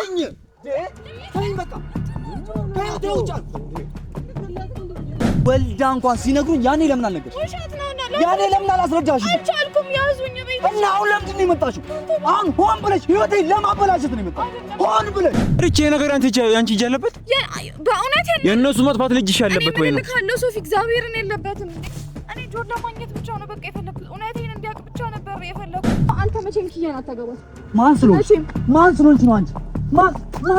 ተውኝ በቃ ከህይወቴ ውጭ ወልዳ እንኳን ሲነግሩኝ ያኔ ለምን አልነገርሽ? ያኔ ለምን አላስረዳሽም? አልቻልኩም። ያዙኝ ቤት እና አሁን ለምንድን ነው የመጣሽው? አሁን ሆን ብለሽ ህይወቴን ለማበላሸት ነው የመጣሽው። ሆን ብለሽ እቺ ነገር አንቺ እጅ አለበት። በእውነት የእነሱ መጥፋት ልጅሽ ያለበት ወይ ነው? ካለው ሶፊ እግዚአብሔርን የለበትም። እኔ ጆር ለማግኘት ብቻ ነው በቃ የፈለኩት። እውነቴን እንዲያውቅ ብቻ ነበር የፈለኩት። አንተ መቼም ኪያን አታገባም። ማን ስለሆንሽ ነው አንቺ? ማን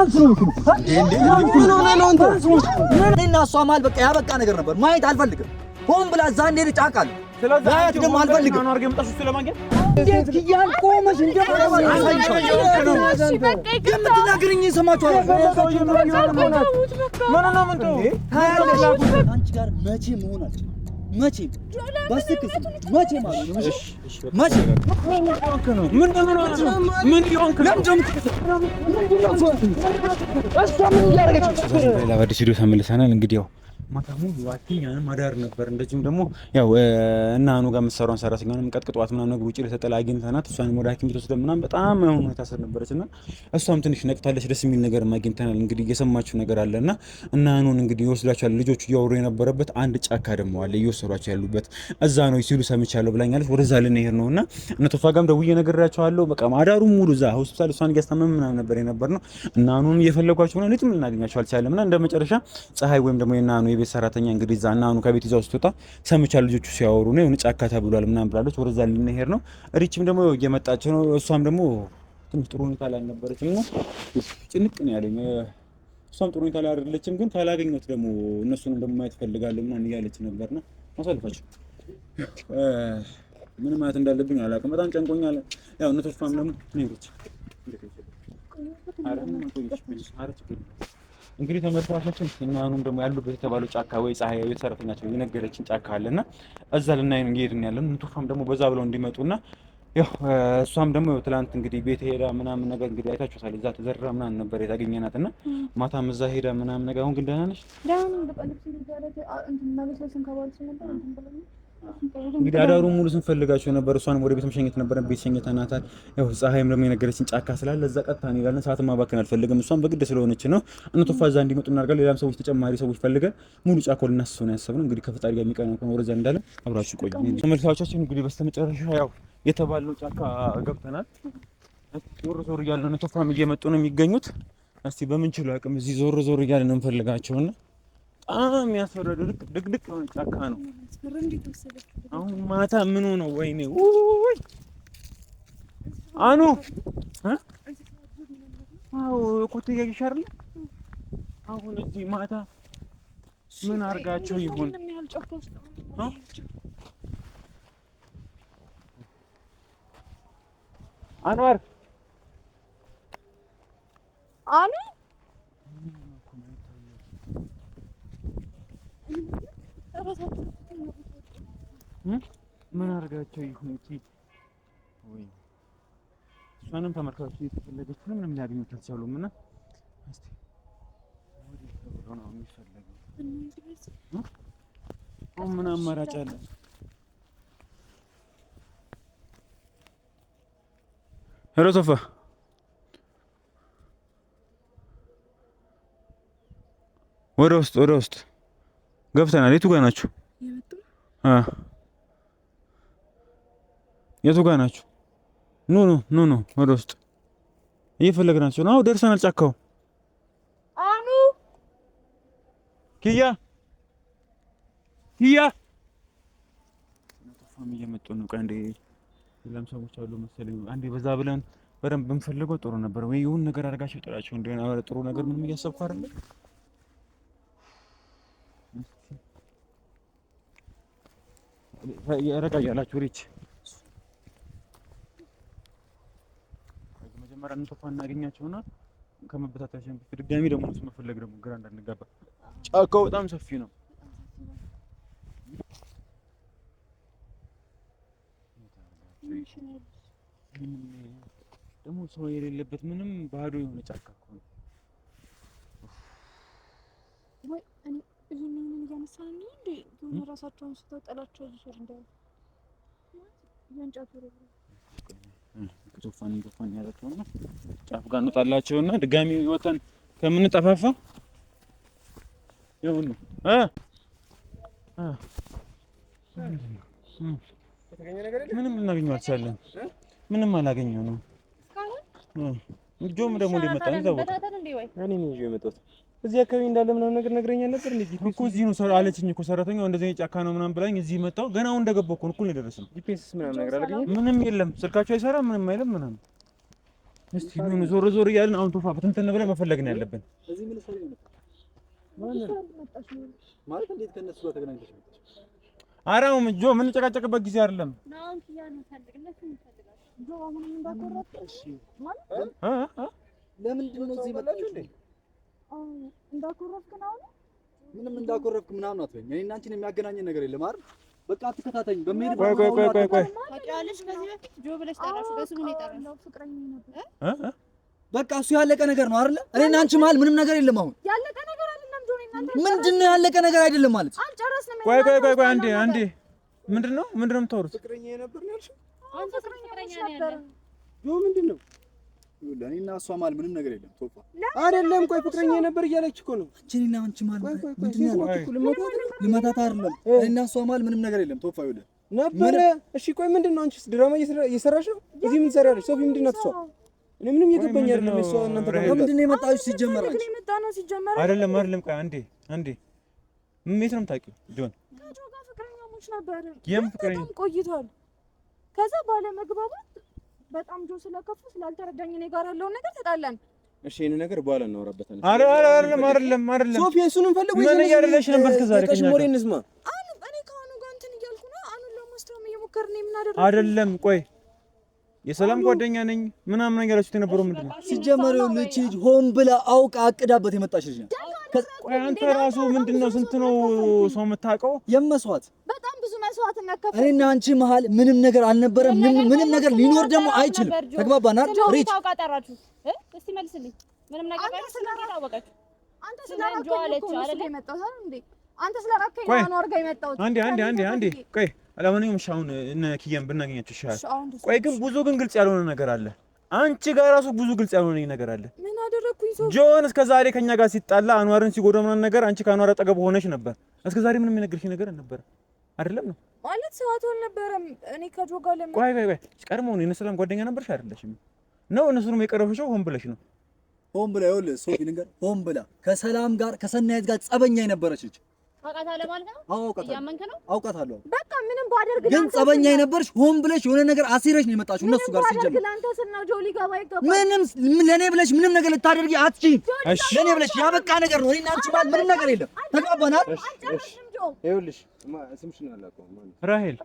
ስለሆንሽ ነው? ምን ሆነ ነው አንተ? እኔና እሷ መሀል በቃ ያበቃ ነገር ነበር። ማየት አልፈልግም። ሆን ብላ እዛ እንደሄደች አውቃለሁ። ስለዚህ ደግሞ አልፈልግም። ነው አርገ መጣሽ ስለማግኘት እንዴት ኪያን ቆመሽ እንደማታውቂ የምትናገሪኝ ሰማችኋል? አንቺ ጋር መቼ መሆን አልችልም። መቼ ባስክስ መቼ ማለት ነው? መቼ ምን ወደ ስቱዲዮ ተመልሰናል። እንግዲህ ያው ማታ ሙሉ ዋቲኛንም ማዳር ነበር። እንደዚሁም ደግሞ ያው እና አኑ ጋር መሰራውን ሰራተኛንም ቀጥቅጧት ምናምን ነገር ውጪ ለተጠላ አግኝተናት እሷንም ወደ ሐኪም ቤት ወስደን ምናምን በጣም አሁን ታሰር ነበረችና እሷም ትንሽ ነቅታለች። ደስ የሚል ነገር ማግኝተናል። እንግዲህ እየሰማችሁ ነገር አለና እና አኑን እንግዲህ ይወስዳቸዋል። ልጆቹ እያወሩ የነበረበት አንድ ጫካ ደግሞ አለ እየወሰዷቸው ያሉበት እዛ ነው ሲሉ ሰምቻለሁ ብላኛለች። ወደዛ ልንሄድ ነውና እነ ቶፋ ጋርም ደውዬ ነግሬያቸዋለሁ። በቃ ማዳሩ ሙሉ እዛ ሆስፒታል እሷን እያስታመመ ምናምን ነበር የነበርነው እና አኑን እየፈለጓቸው ነው። ልጅም ልናገኛቸው አልቻለም እና እንደመጨረሻ ፀሐይ ወይም ደግሞ የና አኑ የቤት ሰራተኛ እንግዲህ እዛ እና አኑ ከቤት ይዛው ስትወጣ ሰምቻለሁ። ልጆቹ ሲያወሩ ነው የሆነ ጫካ ተብሏል ምናምን ብላለች። ወደዛ ልንሄድ ነው። ሪችም ደግሞ እየመጣች ነው። እሷም ደግሞ ትንሽ ጥሩ ሁኔታ ላይ አልነበረችም እና ጭንቅ ነው ያለኝ። እሷም ጥሩ ሁኔታ ላይ አይደለችም፣ ግን ካላገኘሁት ደግሞ እነሱን እንደማየት ፈልጋለሁ ምናምን እያለች ነበርና ማሳልፋችሁ ምን ማለት እንዳለብኝ አላውቅም። በጣም ጨንቆኛል። ያው እነ ቶፋም ደግሞ ነይሮች እንግዲህ ተመልካቾችን እና አኑም ደግሞ ያሉበት የተባለው ጫካ ወይ ፀሐይ ቤት ሰራተኛቸው የነገረችን ጫካ አለና እዛ ልናይ ነው እየሄድን ያለን። እነ ቶፋም ደግሞ በዛ ብለው እንዲመጡና ያው እሷም ደግሞ ትላንት እንግዲህ ቤት ሄዳ ምናምን ነገር እንግዲህ አይታችኋታል። እዛ ተዘራ ምናምን ነበር የታገኘናትና ማታም እዛ ሄዳ ምናምን ነገር። አሁን ግን ደህና ነሽ? ደህና ነኝ። በቃ ልብስ ይዛለች እንትን ማበሰልሽን ከባልሽ ነበር እንትን ብለኝ እንግዲህ አዳሩ ሙሉ ስንፈልጋቸው ነበር። እሷንም ወደ ቤት መሸኘት ነበር። ቤት ሸኝተናታል። ያው ፀሐይም ደግሞ የነገረችን ጫካ ስላለ እዛ ቀጥታ እንሄዳለን። ሰዓት ማባከን አልፈልግም። እሷም በግድ ስለሆነች ነው። እነ ቶፋ እዛ እንዲመጡ እናደርጋለን። ሌላም ሰዎች ተጨማሪ ሰዎች ፈልገን ሙሉ ጫካውን ልናስሰው ነው ያሰብነው። እንግዲህ ከፈጣሪ ጋር የሚቀናው ከሆነ ወደዛ እንዳለን አብራችሁ ቆዩ። ተመልካቾቻችን እንግዲህ በስተመጨረሻ ያው የተባለው ጫካ ገብተናል። ዞር እያለ እነ ቶፋም እየመጡ ነው የሚገኙት። እስቲ በምንችለው አቅም እዚህ ዞር እያለ ነው እንፈልጋቸውና በጣም ያስፈራል። ድቅድቅ የሆነ ጫካ ነው። አሁን ማታ ምን ሆነው? ወይኔ ውይ አኑ አው ኮቴ ያይሻል። አሁን እዚህ ማታ ምን አርጋቸው ይሁን? አንዋር አኑ ምን አርጋቸው ይሁን? እቺ ወይ እሷንም ተመልካቾች እየተፈለገች ምንም ሊያገኙት አልቻሉም። እና እስቲ ወደ ነው የሚፈለገው ምን አማራጭ አለ? ሄሎ ቶፋ ወደ ውስጥ ገብተናል። የቱ ጋር ናችሁ? የቱ ጋር ናችሁ? ኑ ወደ ውስጥ እየፈለግናችሁ ነው። ደርሰናል። ጫካው አኑ ኪያ ቶፋም እየመጡ ነው። ቀንዴ ሌላም ሰዎች አሉ መሰለኝ። አንዴ በዛ ብለን በደንብ ብንፈልገው ጥሩ ነበር። ወይ ይሁን ነገር አድርጋችሁ ጥራችሁ እንደሆነ ጥሩ ነገር ምንም እያሰብኩ አይደለም። ያረጋያላችሁ ሪች መጀመሪያ እነ ቶፋ እናገኛቸውና ከመበታታችን በፊት ድጋሚ ደግሞ እሱ መፈለግ ደግሞ ግራ እንዳንጋባ። ጫካው በጣም ሰፊ ነው። ደግሞ ሰው የሌለበት ምንም ባዶ የሆነ ጫካ እኮ ነው። ወይ እኔ ይሄንን እያነሳን ነው እንዴ? የሆነ ራሳቸውን ስተው ጠላቸው ይችላል እንዴ? ያንጫቱ ቶፋን ያደረገውና ጫፍ ጋር እንወጣላቸውና ድጋሚ ወተን ከምንጠፋፋ ይሁን ምንም ልናገኘው አልቻለም። ምንም አላገኘው ነው። ጆም ደግሞ እንደመጣ ነው ታውቁ። እኔ ነው ይዤ የመጣሁት እዚህ አካባቢ እንዳለ ምናምን ነገር ነግረኛል ነበር እንዴ? እኮ እዚህ ነው ሰራ አለችኝ እኮ ሰራተኛው እንደዚህ ጫካ ነው ምናምን ብላኝ እዚህ መጣሁ። ገና አሁን እንደገባሁ እኮ ነው የደረስነው። ጂፒኤስ ምናምን ነገር አላገኘም። ምንም የለም። ስልካቸው አይሰራም፣ ምንም አይልም ምናምን። እስቲ ምን ዞር ዞር እያልን አሁን ቶፋ በትንትን ብለን መፈለግ ነው ያለብን። እዚህ ምን ሰው ነው ማለት እንዴት ከነሱ ጋር ተገናኝተሽ መጣሽ? አራውም ጆ ምን ጨቃጨቅበት ጊዜ አይደለም። ናውን ኪያ ነው ታልቅለት ምን ይፈልጋል? ጆ አሁን እንዳቆረጥ እሺ ማለት ለምንድን ነው እዚህ መጣችሁ እንዴ? እንዳቆረጥክ ነው? ምንም እንዳቆረጥክ ምናምን አትበኝ። እኔና አንቺን የሚያገናኘን ነገር የለም አይደል? በቃ አትከታተኝ። በመሄድ ቆይ ታውቂዋለሽ። ከዚህ በፊት ጆ ብለሽ ጠራሽ፣ በስሙ ነው የጠራሽው። ፍቅረኛ ነበር። በቃ እሱ ያለቀ ነገር ነው አይደል? እኔና አንቺ መሀል ምንም ነገር የለም። አሁን ያለቀ ነገር አይደለም ጆ። እናንተ ምንድነው ያለቀ ነገር አይደለም ማለት? አልጨረስንም። ቆይ አንዴ ምንድነው የምታወሩት? ፍቅረኛ ነበር ነው ያልሽው? አንተ ፍቅረኛ ነበር ጆ። ምንድነው ለኔና እሷ መሀል ምንም ነገር የለም። ቶፋ አይደለም። ቆይ ፍቅረኛ ነበር እያለች እኮ ነው። አንቺና አንቺ መሀል ምንድነው ልመታት አይደለም። እኔና እሷ መሀል ምንም ነገር የለም። ቶፋ ይወደ ነበር። እሺ ቆይ ምንድነው አንቺስ ድራማ እየሰራሽ ነው? እዚህ ምን ትሰሪያለሽ? ሶፊ ምንድን ናት እሷ? እኔ ምንም እየገባኝ አይደለም። እሷ እናንተ ምንድን ነው የመጣችው? ሲጀመር አይደለም። ቆይ አንዴ ምን ነው የምታውቂው? ጆን ከጆ ጋር ፍቅረኛሞች ነበር። ፍቅረኛ ቆይቷል። ከዛ ባለ መግባባት በጣም ጆ ስለከፉ ስላልተረዳኝ እኔ ጋር ያለውን ነገር ተጣላን። እሺ ይሄን ነገር በኋላ እናወራበታለን። አይደለም ሶፊ እሱንም ፈልጉ ምን እያደረግሽ ነበር? እስከዛሬ ከኛ ጋር እንስማ። እኔ ከአኑ ጋር እንትን እያልኩ ነው። አኑን ለማስተዋወቅ እየሞከርን ነው። ምን አደረግሽ? አይደለም ቆይ የሰላም ጓደኛ ነኝ ምናምን ነገር ያላችሁት የነበረው ምንድን ነው? ሲጀመር ልጅ ሆን ብላ አውቃ አቅዳበት የመጣች ልጅ ናት። ቆይ አንተ ራሱ ምንድነው ስንት ነው ሰው የምታውቀው? የመስዋዕት በጣም ብዙ መስዋዕት እናከፍ። እኔና አንቺ መሀል ምንም ነገር አልነበረም። ምንም ነገር ሊኖር ደግሞ አይችልም። ተግባባናል? ሪች ታውቃ ጠራችሁ። እስቲ መልስልኝ። ምንም ነገር ታወቃችሁ። አንተ ስለራከኝ አይደል የመጣው እንዴ? አንተ ስለራከኝ ነው አርጋ የመጣው። አንዴ ቆይ አለማንኛውም ሻውን እነ ኪያን ብናገኛቸው ይሻላል። ቆይ ግን ብዙ ግልጽ ያልሆነ ነገር አለ። አንቺ ጋር ራሱ ብዙ ግልጽ ያልሆነ ነገር አለ። ምን አደረኩኝ? ሶፊ ጆን እስከ ዛሬ ከኛ ጋር ሲጣላ አንዋርን ሲጎዳው ምናምን ነገር አንቺ ከአንዋር አጠገብ ሆነሽ ነበር። እስከ ዛሬ ምንም የነገርሽ ነገር አልነበረ አይደለም ነው ማለት ሰዓት አልነበረም። እኔ ከጆ ጋር ለምን ቆይ ቀድሞ ነው የነሰላም ጓደኛ ነበርሽ አይደለሽም ነው? እነሱንም የቀረብሽው ሆን ብለሽ ነው? ሆን ብላ ይኸውልህ ሶፊ ልንገር፣ ሆን ብላ ከሰላም ጋር ከሰናየት ጋር ጸበኛ የነበረች ልጅ አውቃታለሁ ማለት ነው። አውቃታለሁ አውቃታለሁ። በቃ ምንም ባደርግ ግን ጸበኛ የነበርሽ ሆን ብለሽ የሆነ ነገር አሲረሽ ነው የመጣችው እነሱ ጋር ሲጀምር። ምንም ለኔ ብለሽ ምንም ነገር ልታደርጊ አትችይም። ለኔ ብለሽ ያበቃ ነገር ነው። እኔና አንቺ ማለት ምንም ነገር የለም። ተግባባናል? ይኸውልሽ ስምሽን አላውቀውም ማለት ራሄል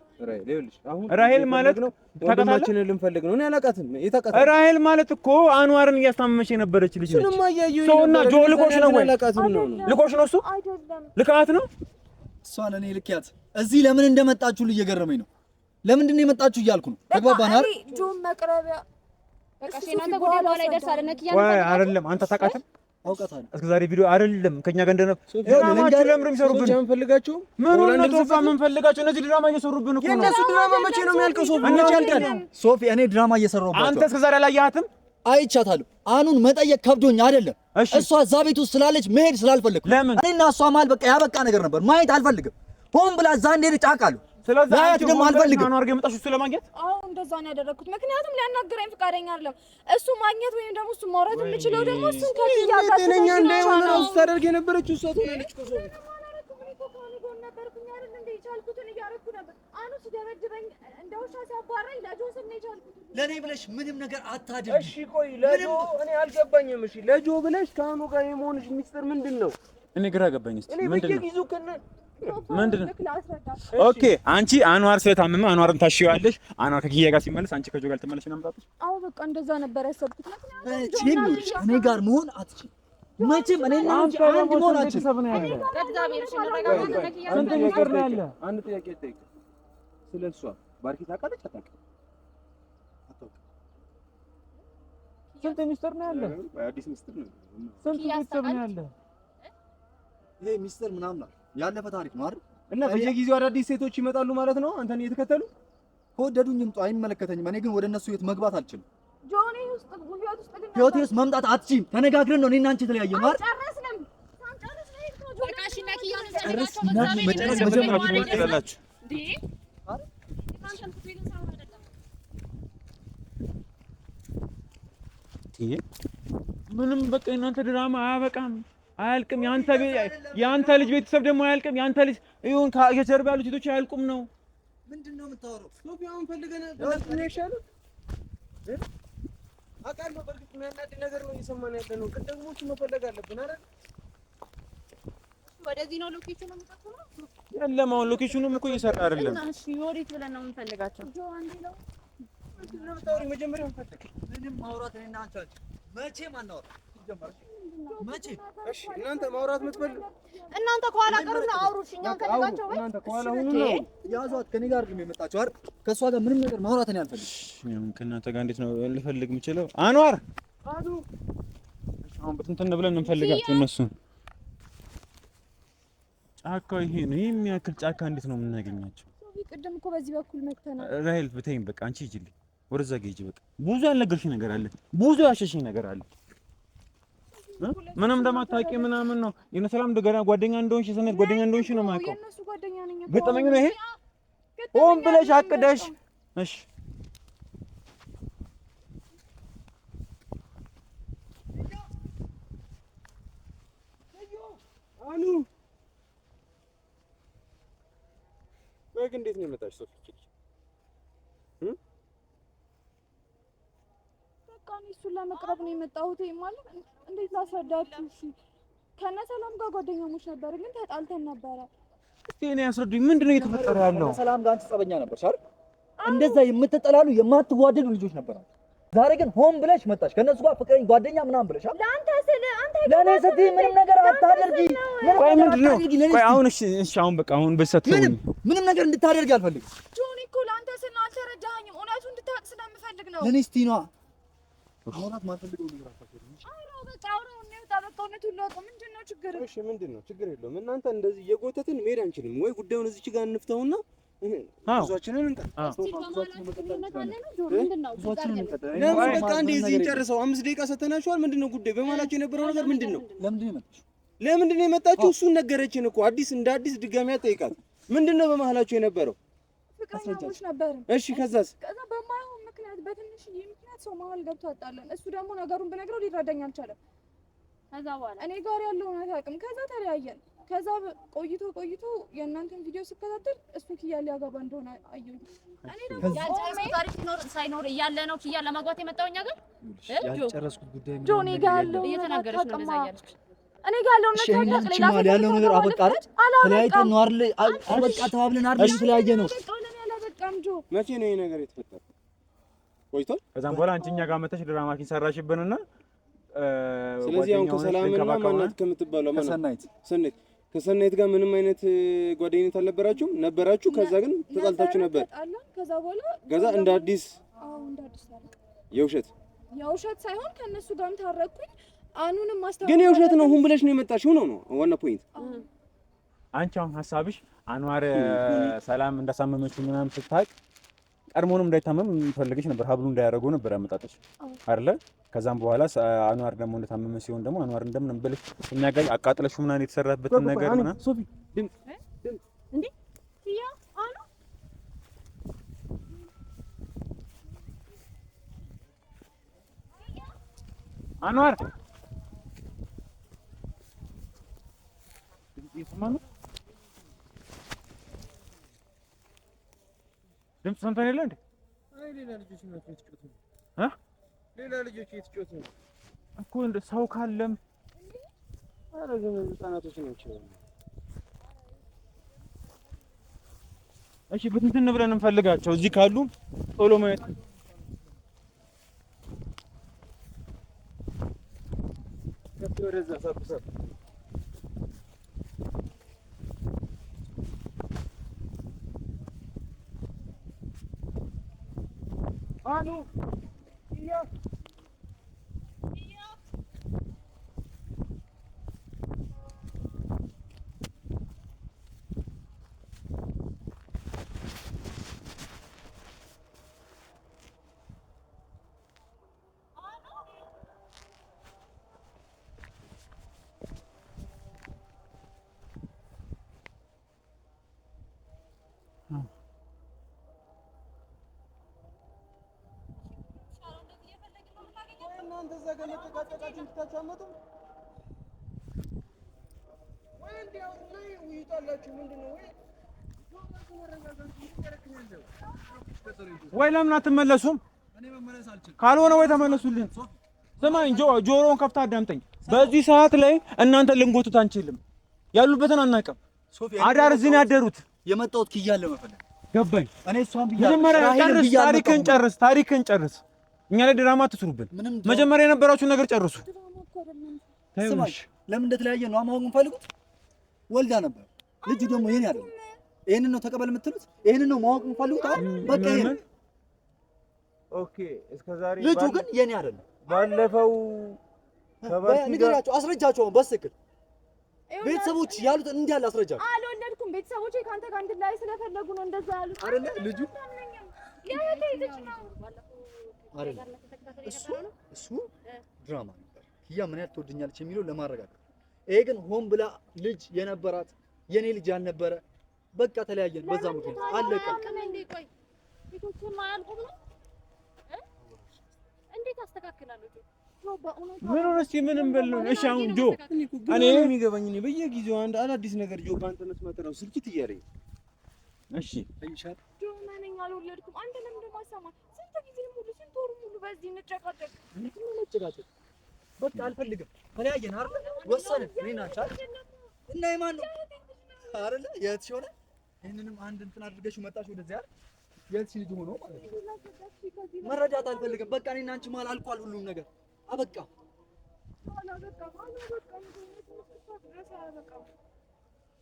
ይኸውልሽ አሁን ራሄል ማለት ነው ወንድማችንን ልንፈልግ ነው። እኔ አላውቃትም። የታውቃት ራሄል ማለት እኮ አንዋርን እያስታመመች የነበረች ልጅ ነች። ሰውና ጆ ልኮሽ ነው ወይ? ልኮሽ ነው እሱ ልካት ነው እሷ ለኔ ልክያት። እዚህ ለምን እንደመጣችሁ እየገረመኝ ነው። ለምንድን ነው የመጣችሁ እያልኩ ነው። ተግባባናል? ጆ መቅረቢያ በቃ እናንተ ጉዳይ በኋላ ይደርሳል። ነኪያን ወይ አይደለም አንተ ታውቃትም? አውቃታለሁ። እስከ ዛሬ ቪዲዮ አይደለም ከኛ ጋር እንደነበረ ድራማቸው ለምን የሚሰሩብን? የምንፈልጋቸው ምን ነው ቶፋ የምንፈልጋቸው እነዚህ ድራማ እየሰሩብን እኮ ነው። የእነሱ ድራማ መቼ ነው የሚያልቀው? ሶፊ መቼ ያልቃል? ሶፊ እኔ ድራማ እየሰራሁባቸው አንተ እስከ ዛሬ አላየሃትም? አይቻታለሁ። አኑን መጠየቅ ከብዶኝ አይደለም። እሷ እዛ ቤት ውስጥ ስላለች መሄድ ስላልፈለግኩ ለምን እኔና እሷ መሀል በቃ ያበቃ ነገር ነበር። ማየት አልፈልግም። ሆን ብላ እዛ እንደሄደች አውቃለሁ። ስለዚህ አንቺ ደግሞ አልፈልግም። አኗር ጋር የመጣሽው ስለማግኘት? አዎ እንደዛ ነው ያደረኩት። ምክንያቱም ሊያናገረኝ ፈቃደኛ አይደለም። እሱ ማግኘት ወይም ደግሞ እሱ ማውራት የምችለው ደግሞ እሱን ከኪያ ጋር ጤነኛ እንዳይሆን ነው ስታደርግ የነበረችው እሷ ትሆናለች እኮ ሶፊ። ለኔ ብለሽ ምንም ነገር አታድርጊ። እሺ ቆይ ለጆ እኔ አልገባኝም። እሺ ለጆ ብለሽ ከአኑ ጋር የመሆንሽ ሚስጥር ምንድን ነው? እኔ ግራ ገባኝ። እስቲ ምንድነው? ምንድነው? ላስረዳ። ኦኬ አንቺ አንዋር ስለታመመ አንዋርን ታሽዋለሽ። አንዋር ከኪያ ጋር ሲመለስ አንቺ ከጆ ጋር ትመለሽ ነው የምታውቁት? አዎ በቃ እንደዛ ነበር ያሰብኩት። እኔ ጋር መሆን አትችልም። መቼም እኔና አንቺ አንድ መሆን አትችልም። ስንት ሚስጥር ነው ያለ? አንድ ጥያቄ ልጠይቅ። ስለሷ ባርኪ ታውቃለች አታውቅም? ስንት ሚስጥር ነው ያለ? አዲስ ሚስጥር ነው። ስንት ሚስጥር ነው ያለ? ይሄ ሚስጥር ምናምን ያለፈ ታሪክ ነው አይደል? እና በየጊዜው አዳዲስ ሴቶች ይመጣሉ ማለት ነው አንተን እየተከተሉ? ከወደዱኝ ይምጡ፣ አይመለከተኝም። እኔ ግን ወደ እነሱ ቤት መግባት አልችልም። ጆኒ ውስጥ ግን ህይወቴ ውስጥ መምጣት አትችይም። ተነጋግረን ነው እኔና አንቺ የተለያየን ማለት ጨረስንም። ሳንጨርስ ነው የሄድነው። ጆኒ እሺ ነኪያን ጨርስ መጀመሪያ ትላላችሁ እንዴ አንተን ኩቴልን ሳይሆን አይደለም። ምንም በቃ እናንተ ድራማ አያበቃም፣ አያልቅም። ያንተ ልጅ ቤተሰብ ደግሞ አያልቅም። ያንተ ልጅ ይሁን ከጀርባ ያሉት ሴቶች አያልቁም ነው። ምንድነው የምታወራው? ሶፊያውን ፈልገና ለምን ይሻላል? አቃለው በርግጥ የሚያናድ ነገር ነው እየሰማን ያለ ነው። ግን ደግሞ እሱ መፈለግ አለብን አይደል? ወደዚህ ነው ሎኬሽኑ የምትጠቁመው? የለም አሁን ሎኬሽኑም እኮ እየሰራ አይደለም። እሺ ወዴት ብለን ነው የምንፈልጋቸው? ጆ አንዴ ነው መጀመሪያ ፈልግ። ምንም ማውራት እኔና አንቺ መቼም አናወራ ጀመረ። መቼ እሺ እናንተ ማውራት የምትፈልጉ እናንተ ከኋላ ቀሩና አውሩሽ። እኛ ከነጋቸው ወይ እናንተ ከኋላ ሁኑ ነው ያዟት። ከኔ ጋር ነው የመጣችው አይደል? ከሷ ጋር ምንም ነገር ማውራት እኔ አልፈልግም። ከእናንተ ጋር እንዴት ነው ልፈልግ የምችለው? አንዋር አሁን በትንትን ብለን እንፈልጋቸው እነሱን። ጫካው ይሄ ነው። ይሄ የሚያክል ጫካ እንዴት ነው የምናገኛቸው? ቅድም እኮ በዚህ በኩል መተናል። ራይል ብተይም በቃ አንቺ ሂጂልኝ፣ ወደዛ ሂጂ። በቃ ብዙ ያልነገርሽኝ ነገር አለ፣ ብዙ ያሸሽኝ ነገር አለ። ምንም እንደማታውቂ ምናምን ነው የነ ሰላም ደገና ጓደኛ እንደሆንሽ ሰነት ጓደኛ እንደሆንሽ ነው የማውቀው። የነሱ ጓደኛ ነኝ እኮ ገጠመኝ ነው ይሄ። ሆን ብለሽ አቅደሽ እሺ አኑ ወይ እንዴት ነው የመጣሽ ሶፊ? በቃ እሱን ለመቅረብ ነው የመጣሁት። ማለት እንዴት ላስረዳችሁ? እሺ ከነ ሰላም ጋር ጓደኛሞች ነበር፣ ግን ተጣልተን ነበረ። እስቲ እኔ አስረዱኝ፣ ምንድነው እየተፈጠረ ያለው? ሰላም ጋር አንቺ ጸበኛ ነበርሽ አይደል? እንደዛ የምትጠላሉ የማትዋደዱ ልጆች ነበራችሁ። ዛሬ ግን ሆን ብለሽ መጣሽ ከነሱ ጋር ፍቅረኛ ጓደኛ ምናምን ብለሽ አይደል? ለአንተ ስለ አንተ ለኔ ስትይ ምንም ነገር አታደርጊ። ቆይ ምንድነው? ቆይ አሁን እሺ አሁን በቃ አሁን በሰተው ምንም ነገር እንድታደርጊ አልፈልግም። ጆኒ እኮ ለአንተ ስለ አልተረዳኸኝም። እውነቱን እንድታውቅ ስለምፈልግ ነው። ለኔ ስትይ ነዋ አሁናት ማልፈልገው ነገር አታደርጊ። አውራው በቃ አውራው ነው ታበቃው። እውነቱን ለውጥ ምንድነው ችግር? እሺ ምንድነው ችግር? የለውም እናንተ እንደዚህ እየጎተትን መሄድ አንችልም ወይ? ጉዳዩን እዚች ጋር እንፍተውና ብዙዎችንን ለምን በቃ እንደዚህ እንጨርሰው። 5 ደቂቃ ሰተናችኋል። ምንድነው ጉዳይ? በመሀላችሁ የነበረው ነገር ምንድነው? ለምንድነው የመጣችሁ? እሱን ነገረችን እኮ እንደ አዲስ ድጋሚ አጠይቃት። ምንድነው በመሀላችሁ የነበረው? ፍቅረኛሞች ነበርን። እሺ ከዛስ? ከዛ በማይሆን ምክንያት በትንሽዬ ምክንያት ሰው መሀል ገብቶ አጣለን። እሱ ደግሞ ነገሩን ብነግረው ሊረዳኝ አልቻለም። ከዛ በኋላ እኔ ጋር ያለውን አታውቅም። ከዛ ተለያየን። ከዛ ቆይቶ የእናንተን ቪዲዮ ስከታተል እሱ ኪያ ሊያገባ እንደሆነ አየሁኝ። እኔ ደግሞ ያልጨረስኩት ታሪክ ሳይኖር እያለ ነው ኪያ ለማግባት የመጣው እኛ ጋር ያልጨረስኩት ጉዳይ ነው። ጆኒ ጋር ያለው እየተናገረች ነው እንደዛ እያለች እኔ ጋር ያለው ነገር ያለው ነገር አበቃ አይደል? ተለያይተን ነው አይደል? አበቃ ተባብለን አይደል? የተለያየ ነው። መቼ ነው ይሄ ነገር የተፈጠረው? ቆይቷል። ከዛም በኋላ አንቺ እኛ ጋር መተሽ ድራማኪን ሰራሽብንና ስለዚህ አሁን ከሰላምና ማናት ከምትባለው ማናት ከሰናይት ጋር ምንም አይነት ጓደኝነት አልነበራችሁም? ነበራችሁ። ከዛ ግን ተጣልታችሁ ነበር። ከዛ እንደ አዲስ የውሸት ሳይሆን ከነሱ ጋርም ታረኩኝ። አኑንም ማስተዋወቅ ግን የውሸት ነው። ሁን ብለሽ ነው የመጣሽው ነው ዋና ፖይንት። አንቺ አሁን ሐሳብሽ አንዋር ሰላም እንዳሳመመችው ምናምን ስታውቅ ቀድሞውንም እንዳይታመም ፈልገሽ ነበር። ሀብሉ እንዳያደርገው ነበር ያመጣጠሽ አይደለ? ከዛም በኋላ አንዋር ደግሞ እንደታመመ ሲሆን ደግሞ አንዋር እንደምንም ብለሽ የሚያጋጭ አቃጥለሽው ምናምን የተሰራበትን ነገር ምናምን ሶፊ እንዴ ያ አኑ አንዋር ይስማኑ ድምፅ ሰምተን የለ እንዴ? አይ ሌላ ልጆች ናቸው የተጫወቱ እ ሌላ ልጆች የተጫወቱ እኮ እንደ ሰው ካለም ኧረ ግን ህፃናቶች ናቸው። እሺ ብትንትን ብለን እንፈልጋቸው። እዚህ ካሉ ቶሎ ማየት ወደዛ ሰብሰብ አኑ ያ እናንተ እዛ ጋር መተቃቀቃችሁ እንድታቻመጡ ወይ እንዲያው ወይ ይጣላችሁ ምንድነው ወይ ለምን አትመለሱም? እኔ መመለስ አልችልም። ካልሆነ ወይ ተመለሱልን። ስማኝ ጆሮውን ከፍታ አዳምጠኝ። በዚህ ሰዓት ላይ እናንተ ልንጎቱት አንችልም። ያሉበትን አናውቅም። አዳር እዚህ ነው ያደሩት። የመጣሁት ኪያን ለመፈለግ ገባኝ። እኔ እሷን ብያለሁ። መጀመሪያ ታሪክን ጨርስ። እኛ ላይ ድራማ አትስሩብን። መጀመሪያ የነበራችሁን ነገር ጨርሱ። ስማኝ፣ ለምን እንደተለያየ ነው ማወቅ የምፈልጉት? ወልዳ ነበር። ልጁ ደግሞ የኔ አይደለም። ይሄንን ነው ተቀበል የምትሉት? ይሄንን ነው ማወቅ የምፈልጉት? በቃ ይሄን ኦኬ። እስከዛሬ ልጁ ግን የኔ አይደለም። ባለፈው ንገራቸው፣ አስረጃቸው። በስክል ቤተሰቦች ያሉት እንዲህ ያለ አስረጃቸው። አልወለድኩም። ቤተሰቦቼ ካንተ ጋር እንድላይ ስለፈለጉ ነው እንደዛ ያሉት አይደለ? ልጁ እሱ ድራማ ነበር። ኪያ ምን ያህል ትወደኛለች የሚለው ለማረጋገጥ። ይሄ ግን ሆን ብላ ልጅ የነበራት የኔ ልጅ ያልነበረ በቃ ተለያየን። በዛ ምክንያት አለቀ። እንዴት አስተካክላለሁ? ምን ሆነስ ምንም በለው። እሺ አሁን ጆ እኔ የሚገባኝ ነው በየጊዜው አንድ አዳዲስ ነገር ጆ ባንተ መስማት ነው ስልችት እያለኝ። እሺ አይሻል ጆ ማንኛ አልወለድኩም። አንተ ለምን እንደማሰማ ስንት ጊዜ ሙሉ ስንት ወር ሙሉ በዚህ እንጨቃጨቅ። በቃ አልፈልግም። ተለያየን አይደል? ወሰንን። እኔና ቻል እና የማን ነው አይደል? የእህትሽ ሆነ። ይሄንንም አንድ እንትን አድርገሽ መጣሽ ወደዚህ አይደል? የእህትሽ ልጅ ሆኖ ማለት ነው። መረዳት አልፈልግም። በቃ እኔና አንቺ መሀል አልቋል ሁሉም ነገር አበቃ።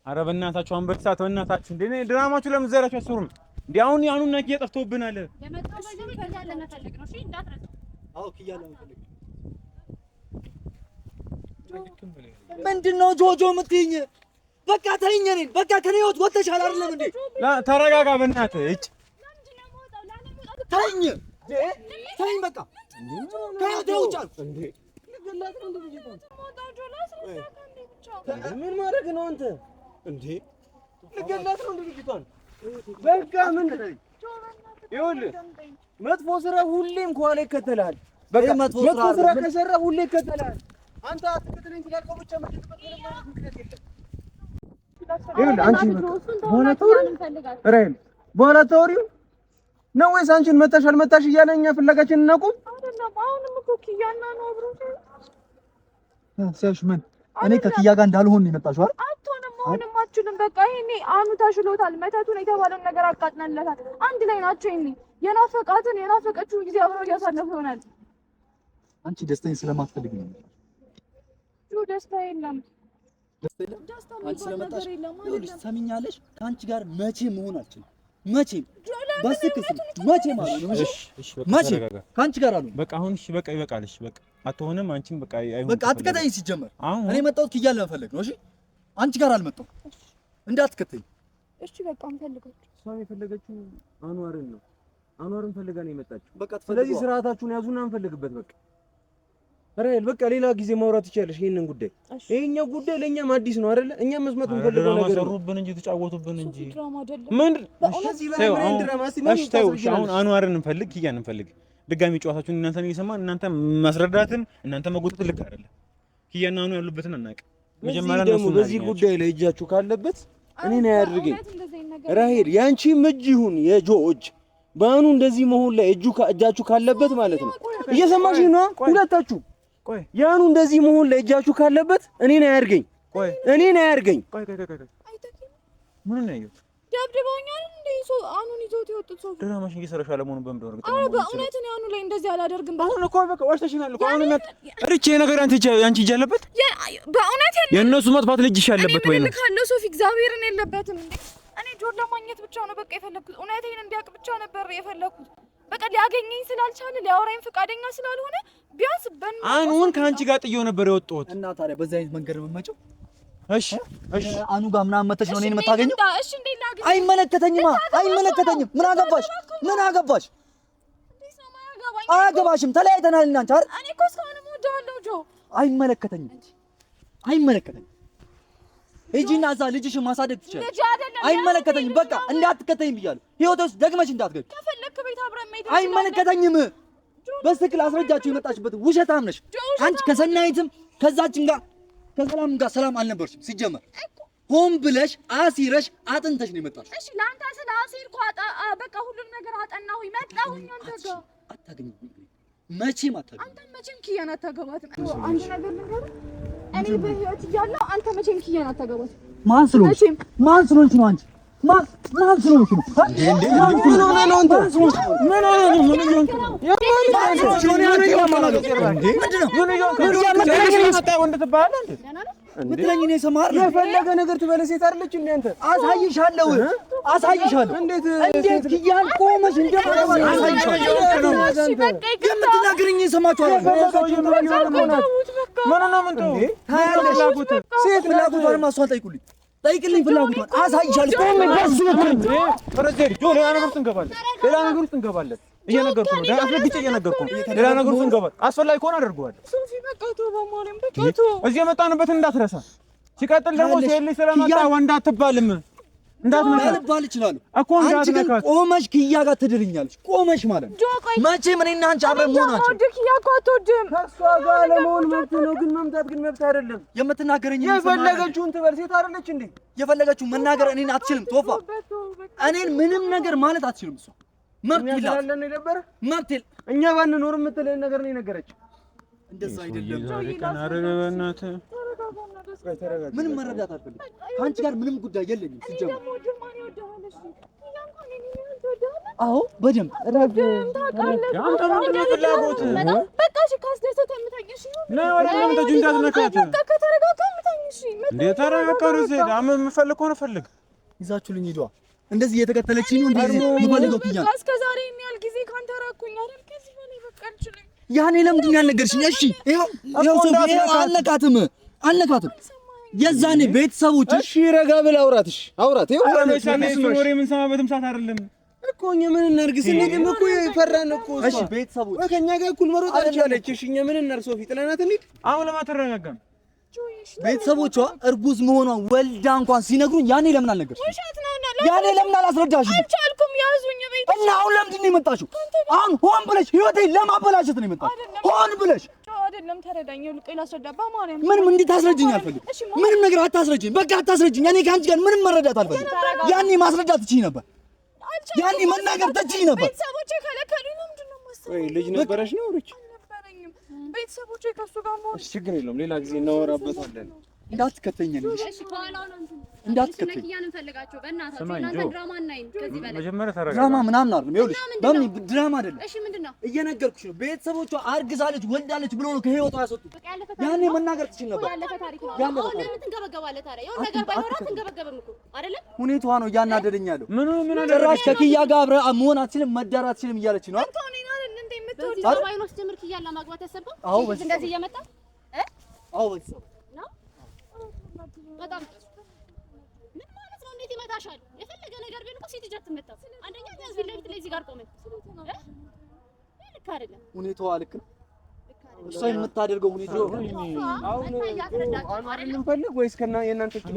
ኧረ በእናታችሁ አንበሳት በእናታችሁ እንዴ ድራማችሁ ለምን ዘራችሁ አስሩም እንዴ? አሁን ያኑን ነክ እየጠፍቶብናል። የመጣው ነገር ኪያ ለመፈለግ ነው። እሺ እንዳትረሳ። አዎ ኪያ ለመፈለግ ምንድነው ጆጆ የምትይኝ? በቃ ተይኝ። እኔን በቃ ከኔ ህይወት ወጥተሻል አይደለም እንዴ? ተረጋጋ በእናትህ። እጭ ተይኝ ተይኝ በቃ ከህይወቴ ውጭ አልኩ። ምን ማድረግ ነው አንተ እንዴ? ልገላት ነው እንዴ ልጅቷን? በቃ ምን ይኸውልህ መጥፎ ስራ ሁሌም ከኋላ ይከተላል። በቃ መጥፎ ስራ ከሰራ ሁሌ ይከተላል። አንተ አትከተለኝ ስላልከው ብቻ የምትከተለው ማለት ምክንያት የለም። ይኸውልህ አንቺ በኋላ ታወሪው ነው ወይስ አንቺን መጣሽ አልመጣሽ እያለ እኛ ፍለጋችንን እናቁም? አይደለም አሁንም እኮ ኪያና ነው አብሮ ሲያዩሽ ምን እኔ ከኪያ ጋር እንዳልሆን ነው የመጣሽው አይደል? አትሆንም። አሁንም አትችልም። በቃ ይሄኔ አኑ ተሽሎታል። መተቱን የተባለውን ነገር አቃጥናለታል። አንድ ላይ ናቸው። ይሄኔ የናፈቀችው ጊዜ አብሮ እያሳለፉ ይሆናል። አንቺ ደስተኝ ስለማትፈልግ ነው። ደስታ የለም። አንቺ ስለመጣሽ ይኸውልሽ ሰሚኛለሽ፣ ከአንቺ ጋር መቼ መሆን አልችልም። መቼም በስክስ መቼ ማለት ነው። እሺ መቼ ከአንቺ ጋር አሉ። በቃ አሁን እሺ በቃ ይበቃል። እሺ በቃ አትሆንም። አንቺም በቃ አይሆንም። በቃ አትከተይኝ። ሲጀመር እኔ መጣሁት ኪያን ለመፈለግ ነው። እሺ አንቺ ጋር አልመጣሁም። እንዳትከተይኝ። እሺ በቃ እንፈልጋችሁ። እሷም የፈለገችው አንዋርን ነው። አንዋርን ፈልጋ ነው የመጣችው። በቃ ስለዚህ ስርዓታችሁን ያዙና እንፈልግበት። በቃ ራይል በቃ ሌላ ጊዜ ማውራት ይቻላል ይሄንን ጉዳይ። ይሄኛው ጉዳይ ለኛም አዲስ ነው አይደለ? እኛም መስማት እንፈልገው ነገር ነው። ሰሩብን እንጂ ተጫወቱብን እንጂ ድራማ አይደለም። ምን እዚህ በላይ ምን ድራማ ሲል አሁን አንዋርን እንፈልግ ኪያን እንፈልግ። ድጋሚ ጨዋታችሁን እናንተን እየሰማን እናንተ ማስረዳትም እናንተ መጎተት ልክ አይደለም። ኪያና አኑ ያሉበትን አናውቅም። መጀመሪያ ደግሞ በዚህ ጉዳይ ላይ እጃችሁ ካለበት እኔን አያድርገኝ። ራሄል ያንቺም እጅ ይሁን የጆ እጅ በአኑ እንደዚህ መሆን ላይ እጃችሁ ካለበት ማለት ነው። እየሰማሽኝ ነው ሁለታችሁ? ቆይ ያኑ እንደዚህ መሆን ላይ እጃችሁ ካለበት እኔን አያድርገኝ። ቆይ እኔን አያድርገኝ። ቆይ ምን ነው ያየሁት? ደብድበውኛል እንዴ? አኑን ይዘውት የወጡት ሰው ድራማሽን እየሰራሽ አለመሆኑን በምን ደረገ? አዎ በእውነት ነው። አኑ ላይ እንደዚህ አላደርግም። አሁን እኮ በቃ ዋሽተሽናል እኮ አሁን እርቼ ነገር አንቺ እጅ አለበት። በእውነት የእነሱ መጥፋት ልጅሽ ያለበት ወይ ነው? ካለው ሶፊ እግዚአብሔርን የለበትም እንዴ። እኔ ጆን ለማግኘት ብቻ ነው በቃ የፈለኩት። እውነቴን እንዲያውቅ ብቻ ነበር የፈለኩት። በቃ ሊያገኘኝ ስላልቻለ ሊያወራኝ ፈቃደኛ ስላልሆነ ቢያንስ አኑን ከአንቺ ጋር ጥዬው ነበር የወጣሁት እና ታዲያ በዚህ አይነት መንገድ ነው የምመጪው? እሺ አኑ ጋር ምናምን መተሽ ነው እኔን የምታገኘው? እሺ እንዴ ላገኝ? አይመለከተኝም። ምን አገባሽ? አያገባሽም። ተለያይተናል እና አንቺ አይደል? እኔ እኮ እስካሁንም እወደዋለሁ ጆ። አይመለከተኝም። ሂጂና እዛ ልጅሽን ማሳደግ ትችላለሽ። ልጅ አይደለም። አይመለከተኝም። በቃ እንዳትከተይኝ ብያለሁ። ህይወቴ ውስጥ ደግመሽ እንዳትገቢ። ከፈለክ ቤት አብረን መሄድ። አይመለከተኝም። በስትክክል አስረጃችሁ የመጣችበት ውሸታም ነሽ አንቺ። ከሰናይትም ከዛችን ጋር ከሰላም ጋር ሰላም አልነበርሽም ሲጀመር። ሆን ብለሽ አሲረሽ አጥንተሽ ነው የመጣሽ። እሺ ለአንተ ስለ አሲርኩ በቃ ሁሉም ነገር አጠናሁኝ መጣሁኝ። አንተ ጋር አታገኝም፣ መቼም አታገኝም። አንተ መቼም ኪያን አታገባትም። አንድ ነገር ልንገርህ፣ እኔ በህይወት እያለሁ አንተ መቼም ኪያን አታገባትም። ማን ስለሆንሽ ነው አንቺ? ማን ስለሆንሽ ነው? ማን ስለሆንሽ ነው? ምን ሆነ ነው አንተ? ምን ሆነ ነው? ምን ሆነ ነው? የፈለገ ነገር ትበለስ ሴት አይደለች እንዴ አንተ? አሳይሻለሁ። እንዴት ኪያን ቆመሽ እንደማለባ አሳይሻለሁ። የምትናገረኝ ሰማችሁ አይደል? ሴት ፍላጎቷን ማሷን ጠይቅልኝ ፍላጎቷን አሳይሻለሁ። ሌላ ነገር ውስጥ እንገባለን። እየነገርኩህ ነው። አስረግጬ እየነገርኩህ ነው። ሌላ ነገር ውስጥ እንገባለን። አስፈላጊ ከሆነ አደርገዋለሁ። ሶፊ በቃ ተው፣ በማርያም በቃ ተው። እዚህ የመጣንበትን እንዳትረሳ። ሲቀጥል ደግሞ ሴት ልጅ ስለመጣ ወንድ አትባልም። እንዳትነካት ልባል ይችላል እኮ እንዳትነካት። ቆመሽ ኪያ ጋር ትድርኛለሽ። ቆመሽ ማለት መቼም እኔና አንቺ አብረን መሆናችን ኪያ እኮ አትወድም። ከእሷ ጋር ለመሆን መብት ነው፣ ግን መምጣት ግን መብት አይደለም። የምትናገረኝ የፈለገችውን ትበል። ሴት አይደለች እንዴ? የፈለገችውን መናገር እኔን አትችልም። ቶፋ እኔን ምንም ነገር ማለት አትችልም። እሷ መብት ይላል መብት ይል እኛ ባንኖር የምትልህን ነገር ነው የነገረችው። እንደዛ አይደለም። ምንም መረዳት አልፈልግም። ከአንቺ ጋር ምንም ጉዳይ የለኝም ሲጀምር። አዎ በደንብ ይዛችሁልኝ ሂዷ። እንደዚህ እየተከተለችኝ ነው እንደዚህ የምፈልገው ኪያ። እስከ ዛሬ የሚያህል ጊዜ ካንተ ራኩኝ አይደል? ከዚህ በላይ በቃ አልችልም። ያኔ ለምንድን ነው ያልነገርሽኝ? እሺ ይኸው ሶፊ አልነካትም። የዛኔ ቤተሰቦች እሺ ረጋ ብለህ አውራትሽ አውራት። ይኸው ወሬ የምንሰማበትም ሰዓት አይደለም እኮ እኛ ምን እናድርግ? ስንሄድም እኮ ፈራን እኮ። እሺ ቤተሰቦች ከእኛ ጋር እኩል መሮጥ አልቻለች። እሺ እኛ ምን እናድርግ? ሶፊ ጥለናት እንሂድ። አሁን ለማተረጋጋም ቤተሰቦቿ እርጉዝ መሆኗን ወልዳ እንኳን ሲነግሩኝ ያኔ ለምን አልነገርሽኝ? ያኔ ለምን አላስረዳሽኝ? አልቻልኩም። ያዙኝ ቤት እና አሁን ለምንድን ነው የመጣሽው? አሁን ሆን ብለሽ ህይወቴን ለማበላሸት ነው የመጣሽው። ሆን ብለሽ አይደለም። ተረዳኝ። ልቀይ ላስረዳ በማርያም ምንም እንድታስረጅኝ አልፈልግም። ምንም ነገር አታስረጅኝ። በቃ አታስረጅኝ። እኔ ከአንቺ ጋር ምንም መረዳት አልፈልግም። ያኔ ማስረዳት ትችይ ነበር። ያኔ መናገር ትችይ ነበር። ቤተሰቦቼ ከለከሉኝ። ምንድን ነው የማስበው? ወይ ልጅ ነበረሽ ነው ሩጭ ቤተሰቦቼ ከሱ ጋር መሆን ችግር የለውም። ሌላ ጊዜ እናወራበታለን። እንዳትከተኝ ነው እሺ ከኋላው ነው እንትን እንዳትከተኝ ኪያን እንፈልጋቸው በእናታችሁ። እናንተ ድራማ እናይም ከዚህ በላይ መጀመሪያ ተረጋጋ። ድራማ ምናምን አይደለም። ይኸውልሽ በምን ድራማ አይደለም። እሺ ምንድነው እየነገርኩሽ ነው። ቤተሰቦቿ አርግዛለች ወልዳለች ብሎ ነው ከህይወቷ ያስወጡት። ያኔ መናገር ትችል ነበር። ያለፈ ታሪክ ነው። አሁን ለምን ትንገበገባለህ ታዲያ? የሆነ ነገር ባይኖር አትንገበገብም እኮ አይደለም። ሁኔታዋ ነው እያናደደኝ ያለው። ምን ጭራሽ ከኪያ ጋር አብረህ መሆን አትችልም፣ መዳር አትችልም እያለች ነው አይደል? ባይኖስ ትምህርት ኪያን ለማግባት ያሰበው አዎ፣ እንደዚህ እየመጣ አዎ ቤተሰብ ነው። በጣም ምን ማለት ነው? እንዴት ይመታሻል? የፈለገ ነገር ቢሆን እኮ ሴት ልጅ አትመታም። አንደኛ ቢያንስ ፊት ለፊት ላይ እዚህ ጋር ቆመን ልክ አይደለም። ሁኔታዋ ልክ ነው። እሷ የምታደርገው ሁኔታ አሁን እንፈልግ ወይስ ከና የእናንተ ችግር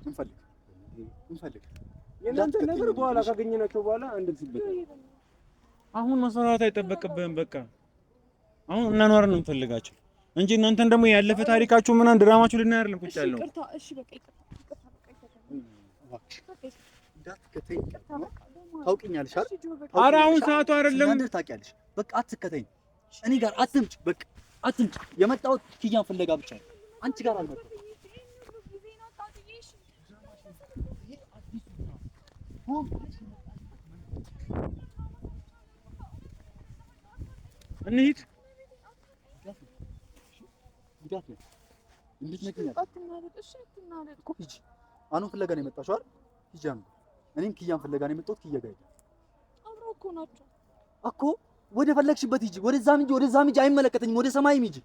እንፈልግ የእናንተ ነገር በኋላ ካገኘናቸው በኋላ እንድትስበት አሁን መስራት አይጠበቅብህም። በቃ አሁን እናኗር ነው እንፈልጋቸው እንጂ እናንተን ደግሞ ያለፈ ታሪካችሁ ምናምን ድራማችሁ ልናይ አይደለም ቁጭ ያለው። እሺ በቃ ታውቂኛለሽ አይደል? ኧረ አሁን ሰዓቱ አይደለም። እንዴት ታውቂያለሽ? በቃ አትከተኝ፣ እኔ ጋር አትምጭ። በቃ አትምጭ። የመጣሁት ኪያን ፍለጋ ብቻ ነው። አንቺ ጋር አልመጣሁም። እንሂድ። አኑን ፍለጋ ነው የመጣሽው አይደል? ሂጂ። እኔም ኪያን ፍለጋ ነው የመጣሁት። ኪያ ጋር አብረው እኮ ናቸው እኮ። ወደ ፈለግሽበት ሂጂ። ወደዛም ሂጂ፣ አይመለከተኝም። ወደ ሰማይም ሂጂ፣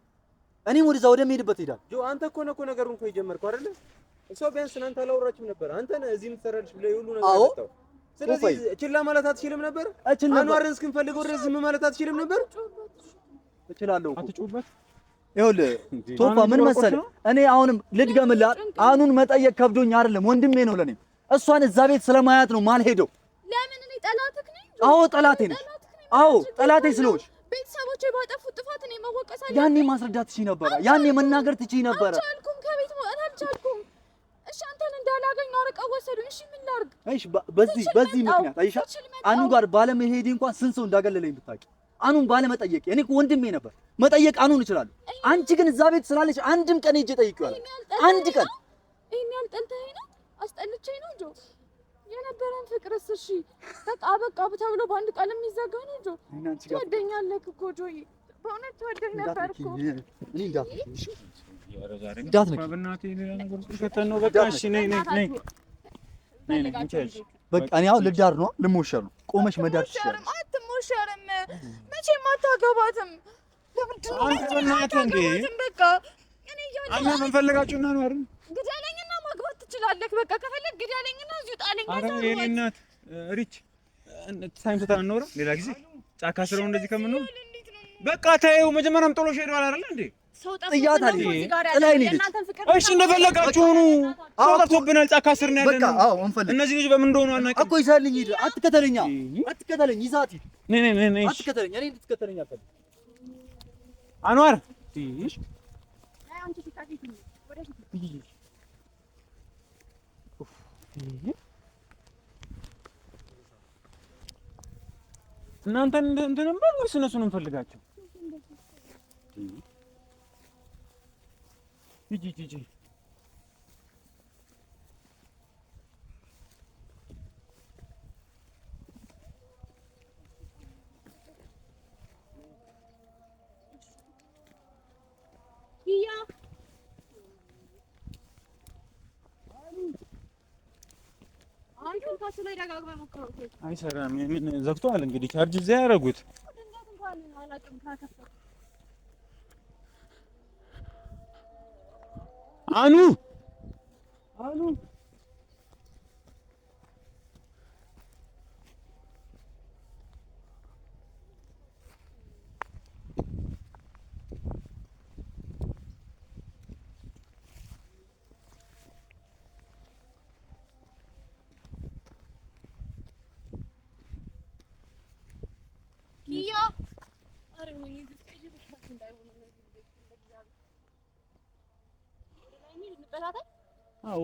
እኔም ወደዛ ወደምሄድበት እሄዳለሁ። ጆ አንተ እኮ ነው ነገሩን እኮ የጀመርከው አይደል? እሷ ቢያንስ እናንተ አላወራችም ነበር። አንተ ነህ እዚህ የምትሰራልሽ ብለህ ሁሉ ነገር አጣው። ስለዚህ ችላ ማለት አትችልም ነበር? አንዋርን እስክንፈልገው ድረስ ዝም ማለት አትችልም ነበር? እችላለሁ። አትጩበት። ይኸውልህ ቶፋ ምን መሰለህ፣ እኔ አሁንም ልድገምልህ፣ አኑን መጠየቅ ከብዶኝ አይደለም፣ ወንድሜ ነው ለኔ። እሷን እዛ ቤት ስለማያት ነው ማልሄደው። ለምን? እኔ ጠላትህ ነኝ? አዎ ጠላቴ ነኝ። አዎ ጠላቴ ስለሆንሽ ቤተሰቦቼ ባጠፉት ጥፋት እኔ መወቀስ አለብኝ። ያኔ ማስረዳት ትችይ ነበረ። ያኔ መናገር ትችይ ነበረ። አልቻልኩም፣ ከቤት መውጣት አልቻልኩም። እሺ አንተን እንዳላገኘው አርቀው ወሰዱኝ። እሺ ምን ላድርግ? እሺ በዚህ ምክንያት አይሻ አኑ ጋር ባለመሄዴ እንኳን ስንት ሰው እንዳገለለኝ ብታውቂ። አኑን ባለመጠየቅ እኔ እኮ ወንድሜ ነበር መጠየቅ አኑን እችላለሁ። አንቺ ግን እዛ ቤት ስላለሽ አንድም ቀን ሄጄ ጠይቄዋለሁ። አንድ ቀን ይሄን ያልጠልተኸኝ ነው አስጠልቼኝ ነው ጆ የነበረን ፍቅርስ? እሺ በቃ በቃ ተብሎ በአንድ ቃል የሚዘጋ ነው ጆ? ትወደኛለህ እኮ ጆዬ፣ በእውነት ትወደኝ ነበር እኮ። እኔ እንዳትነኪ በቃ እኔ አሁን ልዳር ነው ልሞሸር ነው። ቆመሽ መዳር ትችያለሽ። አትሞሸርም፣ መቼም አታገባትም። ለምንድን ነው በቃ እኔ አና ምን ፈልጋችሁና ነው አይደል? ግዳለኝና ማግባት ትችላለህ። በቃ ከፈለግ ግዳለኝና እዚሁ ጣለኝ። አረ የኔ እናት ሪች ታይም ሰጣን ነው ሌላ ጊዜ ጫካ ስራው እንደዚህ ከምንሆን በቃ ታየው። መጀመሪያም ጥሎሽ ሄደዋል አይደል እንዴ? ጥያት አለ ጥላይ ነው። እሺ እንደፈለጋችሁ ነው። ሰው ጠፍቶብናል። ጫካ ስር ነው ያለነው። በቃ አዎ እንፈልግ። እነዚህ ልጅ በምን እንደሆነ አናውቅም እኮ። ይዛልኝ ሂድ። አትከተለኛ፣ አትከተለኝ። ይዛት ሂድ። ነይ አትከተለኝ። እኔ እንድትከተለኝ አልፈልግም። አንዋር ትይሽ አንቺ ትካፊት ነው ወደፊት ትይሽ እናንተ እንትን ነበር ወይስ እነሱን እንፈልጋቸው? ሂጂ አይሰራም። ምን ዘግቷል እንግዲህ ቻርጅ እዚያ ያደረጉት አኑ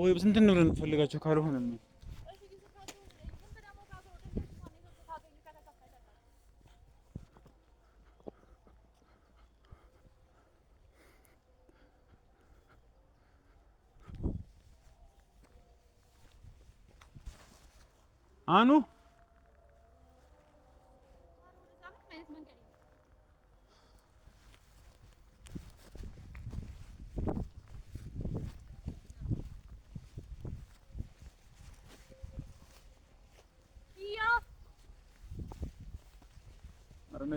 ወይ ስንት ነው እንፈልጋቸው ካልሆነ ነው አኑ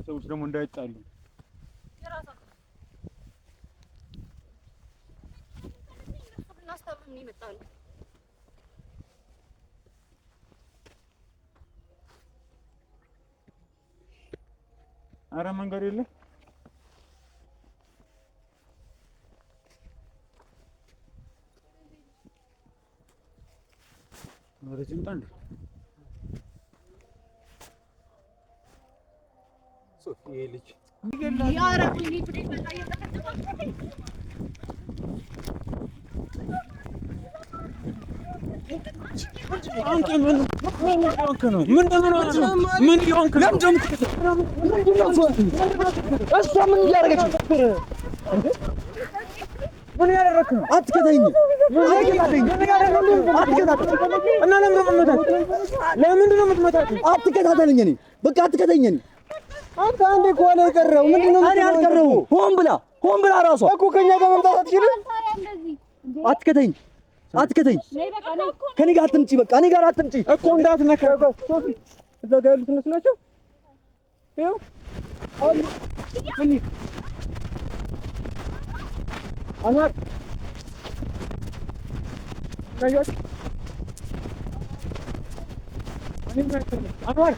ሰዎች ደግሞ እንዳይጣሉ አረ መንገድ የለ ወረጅም ታንድ ሶፊ ልጅ ያረቁኝ ፍሬ አንተ ምን እየሆንክ ነው? ምን እየሆንክ ነው? እሷ ምን እያደረገች ነው? ምን ያደረክ ነው? አትከተኝ። እና ለምንድን ነው የምትመታት? አትከታተለኝ። እኔ በቃ አትከተኝ። አንተ አንዴ እኮ ነው የቀረው። ምንድን ነው? እኔ አልቀረሁም። ሆን ብላ ራሷ እኮ ከእኛ ጋር መምጣት አትችልም። አትከተኝ። ከኔ ጋር አትምጪ። በቃ እኔ ጋር አትምጪ እኮ እንዳትነካ። ሶፊ እዛ ጋር ያሉት እነሱ ናቸው። ይኸው አንዋር አንዋር